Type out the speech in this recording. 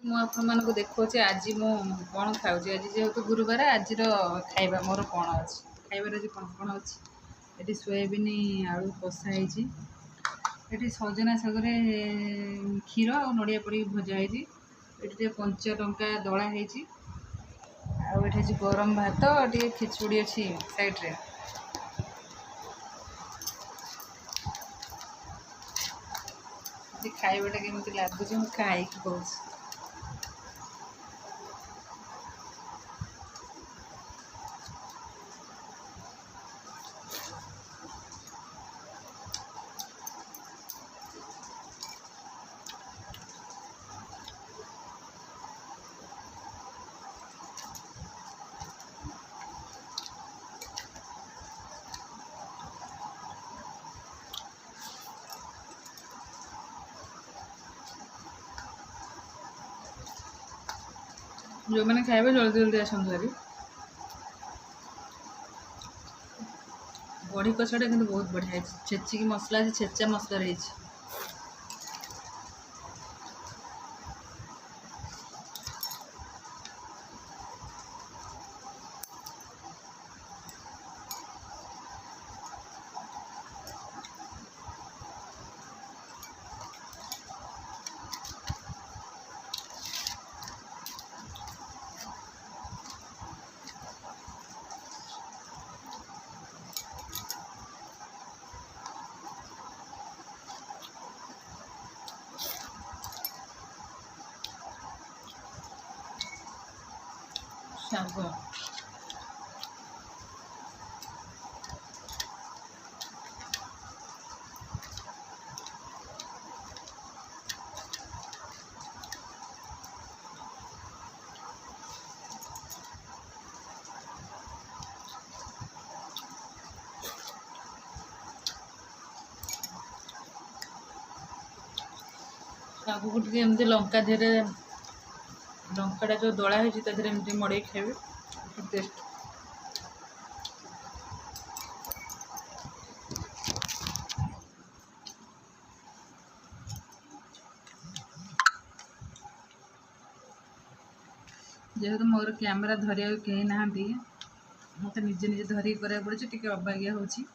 ମୁଁ ଆପଣମାନଙ୍କୁ ଦେଖାଉଛି ଆଜି ମୁଁ କ'ଣ ଖାଉଛି। ଆଜି ଯେହେତୁ ଗୁରୁବାର, ଆଜିର ଖାଇବା ମୋର କ'ଣ ଅଛି। ଖାଇବାରେ ଆଜି କ'ଣ ଅଛି। ଏଠି ସୋୟାବିନ୍ ଆଳୁ କଷା ହେଇଛି। ଏଠି ସଜନା ଶାଗରେ କ୍ଷୀର ଆଉ ନଡ଼ିଆ ପଡ଼ିକି ଭଜା ହେଇଛି। ଏଠି ଟିକେ କଞ୍ଚା ଲଙ୍କା ଦଳା ହେଇଛି। ଆଉ ଏଠି ଅଛି ଗରମ ଭାତ, ଟିକେ ଖିଚୁଡ଼ି ଅଛି ସାଇଡ଼୍ରେ। ଖାଇବାଟା କେମିତି ଲାଗୁଛି ମୁଁ ଖାଇକି କହୁଛି। ଯେଉଁମାନେ ଖାଇବେ ଜଲ୍ଦି ଜଲ୍ଦି ଆସନ୍ତୁ ଭାରି। ବଢ଼ି କଷାଟା କିନ୍ତୁ ବହୁତ ବଢ଼ିଆ ହେଇଛି। ଛେଚିକି ମସଲା ଅଛି, ଛେଚା ମସଲାରେ ହେଇଛି। ଶାଗ ଶାଗକୁ ଟିକେ ଏମିତି ଲଙ୍କା ଦେହରେ, ଲଙ୍କାଟା ଯେଉଁ ଦଳା ହେଇଛି ତା ଦେହରେ ଏମିତି ମଡ଼େଇକି ଖାଇବେ, ଟେଷ୍ଟ। ଯେହେତୁ ମୋର କ୍ୟାମେରା ଧରିବାକୁ କେହି ନାହାନ୍ତି, ମୋତେ ନିଜେ ନିଜେ ଧରିକି କରିବାକୁ ପଡ଼ୁଛି, ଟିକେ ଅବାଗିଆ ହେଉଛି।